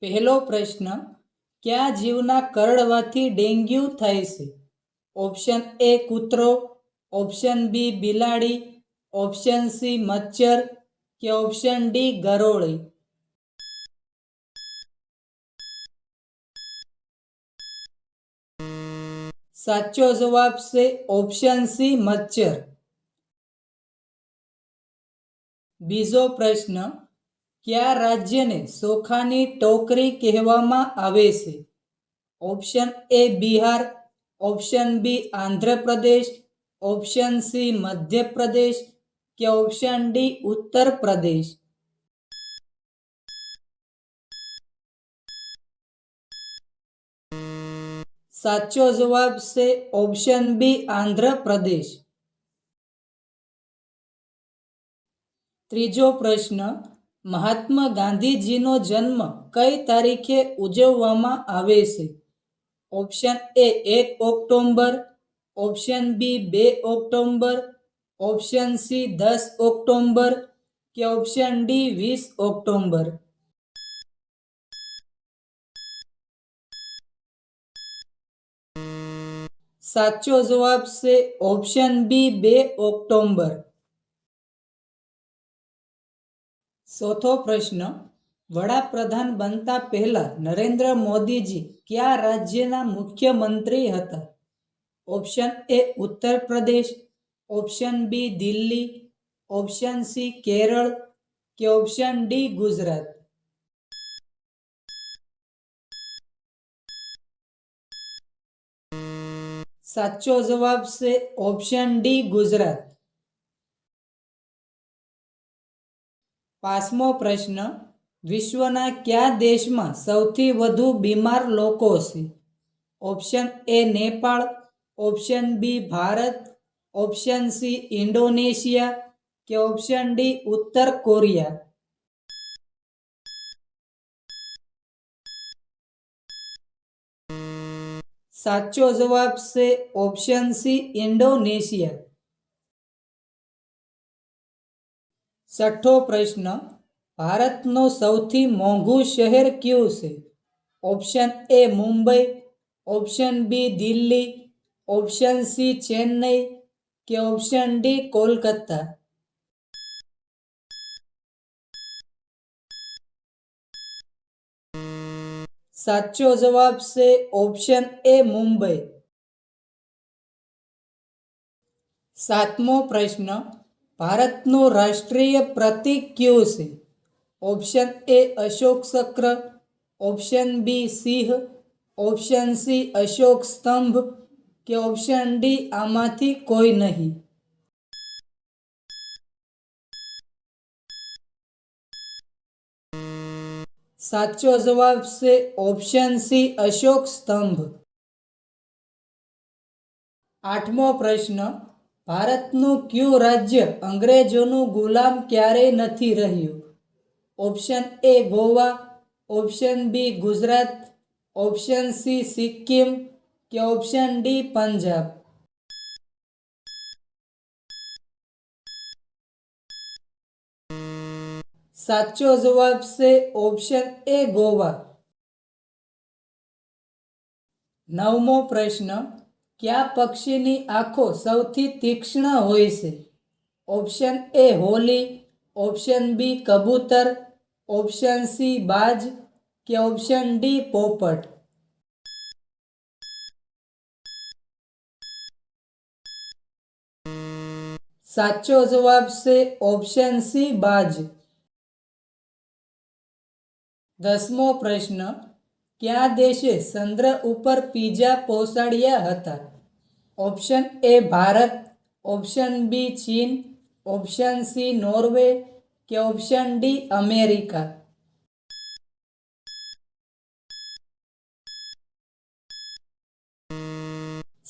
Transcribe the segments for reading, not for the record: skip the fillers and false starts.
પહેલો પ્રશ્ન, કયા જીવના કરડવાથી ડેન્ગ્યુ થાય છે? ઓપ્શન એ કૂતરો, ઓપ્શન બી બિલાડી, ઓપ્શન સી મચ્છર કે ઓપ્શન ડી ગરોળી? સાચો જવાબ છે ઓપ્શન સી મચ્છર. બીજો પ્રશ્ન, કયા રાજ્યને ચોખાની ટોકરી કહેવામાં આવે છે? Option A Bihar, option B Andhra Pradesh, option C Madhya Pradesh કે ઓપ્શન ડી ઉત્તર પ્રદેશ? સાચો જવાબ છે ઓપ્શન બી આંધ્રપ્રદેશ. ત્રીજો પ્રશ્ન, મહાત્મા ગાંધીજીનો જન્મ કઈ તારીખે ઉજવવામાં આવે છે? Option A 1 October, option B 2 October, option C 10 October કે ઓપ્શન ડી 20 ઓક્ટોબર? સાચો જવાબ છે ઓપ્શન બી 2 ઓક્ટોબર. ચોથો પ્રશ્ન, વડાપ્રધાન બનતા પહેલા નરેન્દ્ર મોદીજી કયા રાજ્યના મુખ્યમંત્રી હતા? Option A Uttar Pradesh, option B Delhi, option C Kerala કે ઓપ્શન ડી ગુજરાત? સાચો જવાબ છે ઓપ્શન ડી ગુજરાત. પાંચમો પ્રશ્ન, વિશ્વના કયા દેશમાં સૌથી વધુ બીમાર લોકો છે? Option A Nepal, option B Bharat, option C Indonesia કે ઓપ્શન ડી ઉત્તર કોરિયા? સાચો જવાબ છે ઓપ્શન સી ઇન્ડોનેશિયા. છઠ્ઠો પ્રશ્ન, ભારતનું સૌથી મોંઘું શહેર કયું છે? Option A Mumbai, option B Delhi, option C Chennai કે ઓપ્શન ડી કોલકાતા? સાચો જવાબ છે ઓપ્શન એ મુંબઈ. સાતમો પ્રશ્ન, ભારતનું રાષ્ટ્રીય પ્રતીક કયું છે? ઓપ્શન એ અશોક ચક્ર, ઓપ્શન બી સિંહ, ઓપ્શન સી અશોક સ્તંભ કે ઓપ્શન ડી આમાંથી કોઈ નહીં? સાચો જવાબ છે ઓપ્શન સી અશોક સ્તંભ. આઠમો પ્રશ્ન, ભારતનું કયું રાજ્ય અંગ્રેજોનું ગુલામ ક્યારેય નથી રહ્યું? Option A Goa, option B Gujarat, option C Sikkim કે ઓપ્શન ડી પંજાબ? સાચો જવાબ છે ઓપ્શન એ ગોવા. નવમો પ્રશ્ન, કયા પક્ષીની આંખો સૌથી તીક્ષ્ણ હોય છે? ઓપ્શન એ હોલી, ઓપ્શન બી કબૂતર, ઓપ્શન સી બાજ કે ઓપ્શન ડી પોપટ? સાચો જવાબ છે ઓપ્શન સી બાજ. દસમો પ્રશ્ન, કયા દેશે ચંદ્ર ઉપર પીઝા પહોંચાડ્યા હતા? Option A Bharat, option B ચીન, ઓપ્શન સી નોર્વે કે ઓપ્શન ડી અમેરિકા?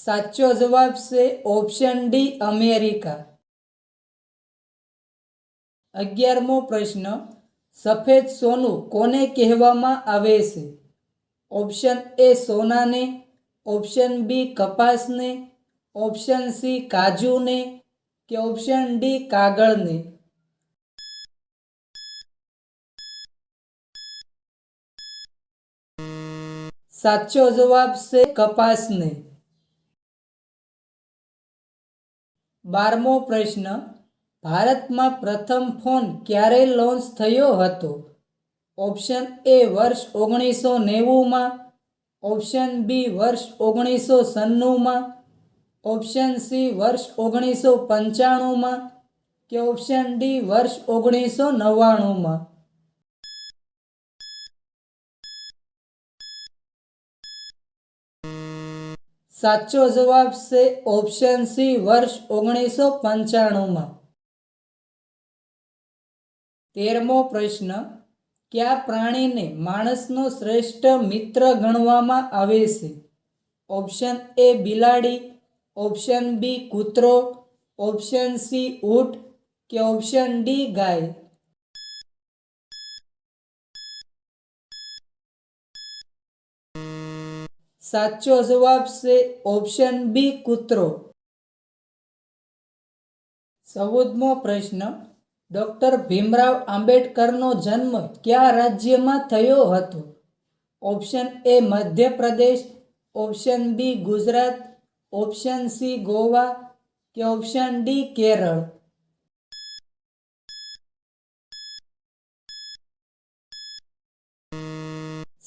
સાચો જવાબ છે ઓપ્શન ડી અમેરિકા. 11મો પ્રશ્ન, સફેદ સોનું કોને કહેવામાં આવે છે? ઓપ્શન એ સોનાને, ઓપ્શન બી કપાસને, ઓપ્શન સી કાજુને કે ઓપ્શન ડી કાગળને? સાચો જવાબ છે કપાસને. 12મો પ્રશ્ન, ભારતમાં પ્રથમ ફોન ક્યારે લોન્ચ થયો હતો? ઓપ્શન એ વર્ષ 1990માં, ઓપ્શન બી વર્ષ 1996માં, ઓપ્શન સી વર્ષ 1995માં કે ઓપ્શન ડી વર્ષ 1999માં. સાચો જવાબ છે ઓપ્શન સી વર્ષ 1995માં. 13મો પ્રશ્ન, કયા પ્રાણીને માણસનો શ્રેષ્ઠ મિત્ર ગણવામાં આવે છે? ઓપ્શન એ બિલાડી, ઓપ્શન બી કૂતરો, ઓપ્શન સી ઊંટ કે ઓપ્શન ડી ગાય. સાચો જવાબ છે ઓપ્શન બી કૂતરો. 14મો પ્રશ્ન, ડોક્ટર ભીમરાવ આંબેડકરનો જન્મ કયા રાજ્યમાં થયો હતો? Option A Madhya Pradesh, option B Gujarat, option C Goa કે ઓપ્શન ડી કેરળ.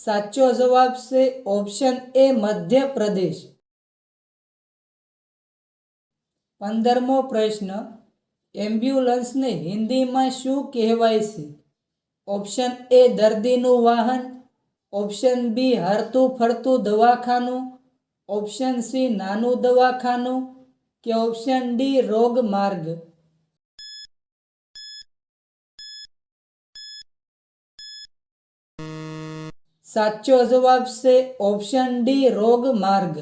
સાચો જવાબ છે ઓપ્શન એ મધ્યપ્રદેશ. 15મો પ્રશ્ન, એમ્બ્યુલન્સને હિન્દીમાં શું કહેવાય છે? ઓપ્શન એ દર્દીનું વાહન, ઓપ્શન બી હરતું ફરતું દવાખાનું, ઓપ્શન સી નાનું દવાખાનું કે ઓપ્શન ડી રોગ માર્ગ. સાચો જવાબ છે ઓપ્શન ડી રોગ માર્ગ.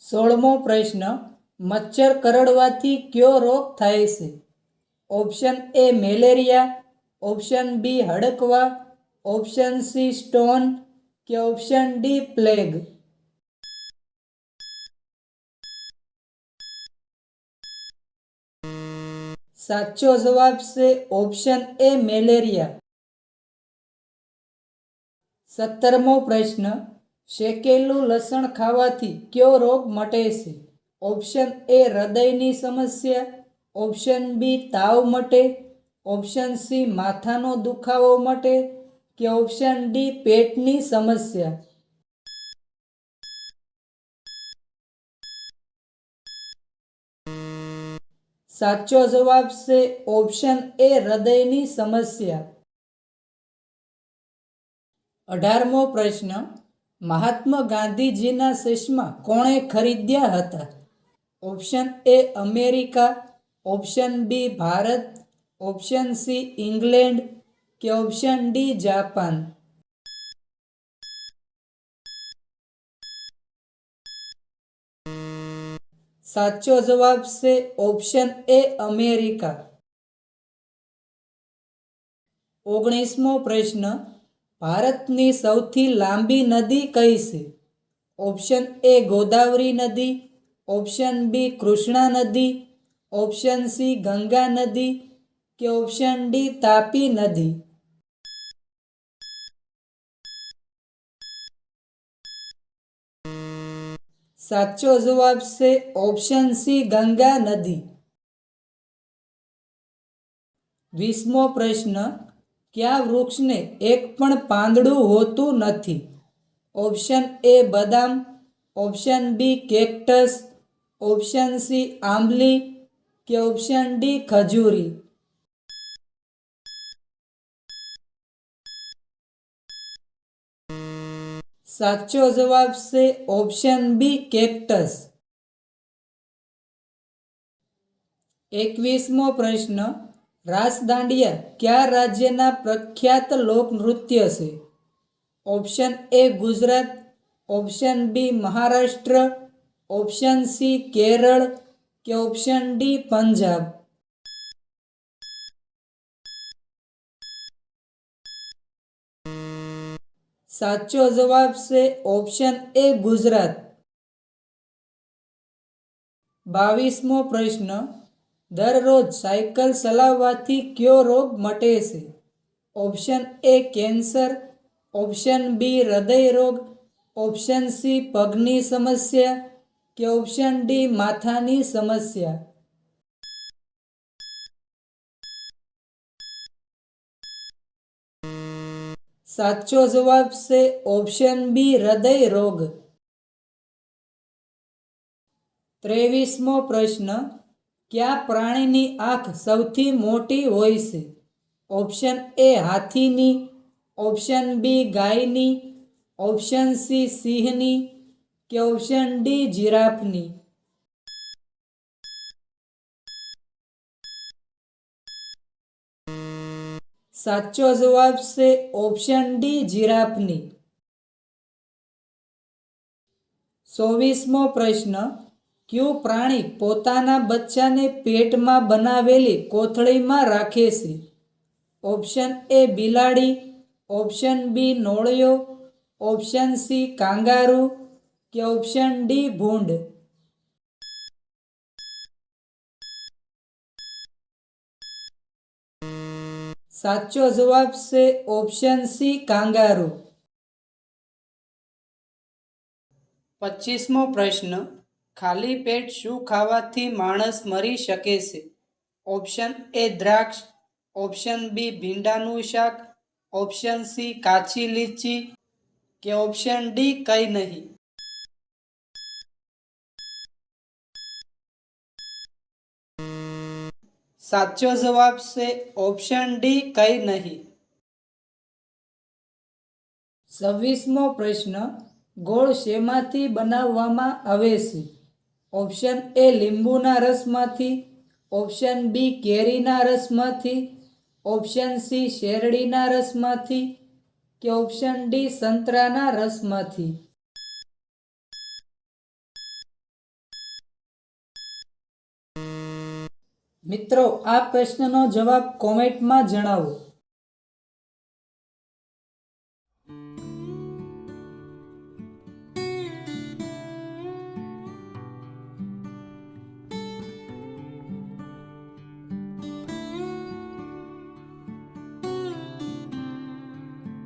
16મો પ્રશ્ન, મચ્છર કરડવાથી કયો રોગ થાય છે? Option A malaria, option B હડકવા, ઓપ્શન સી સ્ટોન કે ઓપ્શન ડી પ્લેગ. સાચો જવાબ છે ઓપ્શન એ મેલેરિયા. 17મો પ્રશ્ન, શેકેલું લસણ ખાવાથી કયો રોગ મટે છે? ઓપ્શન એ હૃદયની સમસ્યા, ઓપ્શન બી તાવ મટે, ઓપ્શન સી માથાનો દુખાવો મટે કે ઓપ્શન ડી પેટની સમસ્યા. સાચો જવાબ છે ઓપ્શન એ હૃદયની સમસ્યા. 18મો પ્રશ્ન, મહાત્મા ગાંધીજીના ચશ્મા કોણે ખરીદ્યા હતા? Option A America, option B Bharat, option C England કે ઓપ્શન ડી જાપાન. સાચો જવાબ છે ઓપ્શન એ અમેરિકા. 19મો પ્રશ્ન, ભારતની સૌથી લાંબી નદી કઈ છે? ઓપ્શન એ ગોદાવરી નદી, ઓપ્શન બી કૃષ્ણા નદી, ઓપ્શન સી ગંગા નદી કે ઓપ્શન ડી તાપી નદી. સાચો જવાબ છે ઓપ્શન સી ગંગા નદી. 20મો પ્રશ્ન, કયા વૃક્ષને એક પણ પાંદડું હોતું નથી? ઓપ્શન એ બદામ, option B cactus, option C આંબલી કે ઓપ્શન ડી ખજૂરી. સાચો જવાબ છે ઓપ્શન બી કેક્ટસ. 21મો પ્રશ્ન, રાસ દાંડિયા કયા રાજ્યના પ્રખ્યાત લોકનૃત્ય છે? Option A Gujarat, option B Maharashtra, option C Kerala કે ઓપ્શન ડી પંજાબ. સાચો જવાબ છે ઓપ્શન એ ગુજરાત. 22મો પ્રશ્ન, દરરોજ સાયકલ ચલાવવાથી કયો રોગ મટે છે? Option A cancer, option B હૃદય રોગ, ઓપ્શન સી પગની સમસ્યા કે ઓપ્શન ડી માથાની સમસ્યા? સાચો જવાબ છે ઓપ્શન બી હૃદય રોગ. 23મો પ્રશ્ન, કયા પ્રાણીની આંખ સૌથી મોટી હોય છે? ઓપ્શન એ હાથીની, ઓપ્શન બી ગાયની, ઓપ્શન સી સિંહની કે ઓપ્શન ડી જીરાફની? સાચો જવાબ છે ઓપ્શન ડી જીરાફની. 24મો પ્રશ્ન, કયું પ્રાણી પોતાના બચ્ચાને પેટમાં બનાવેલી કોથળીમાં રાખે છે? ઓપ્શન એ બિલાડી, ઓપ્શન બી નોળિયો, ઓપ્શન સી કાંગારૂ કે ઓપ્શન ડી ભૂંડ? સાચો જવાબ છે ઓપ્શન સી કાંગારૂ. 25મો પ્રશ્ન, ખાલી પેટ શું ખાવાથી માણસ મરી શકે છે? ઓપ્શન એ દ્રાક્ષ, ઓપ્શન બી ભીંડાનું શાક, ઓપ્શન સી કાચી લીચી કે ઓપ્શન ડી કંઈ નહીં? સાચો જવાબ છે ઓપ્શન ડી કંઈ નહીં. 26મો પ્રશ્ન, ગોળ શેમાંથી બનાવવામાં આવે છે? ઓપ્શન એ લીંબુના રસમાંથી, ઓપ્શન બી કેરીના રસમાંથી, ઓપ્શન સી શેરડીના રસમાંથી કે ઓપ્શન ડી સંતરાના રસમાંથી? મિત્રો, આ પ્રશ્નનો જવાબ કોમેન્ટમાં જણાવો.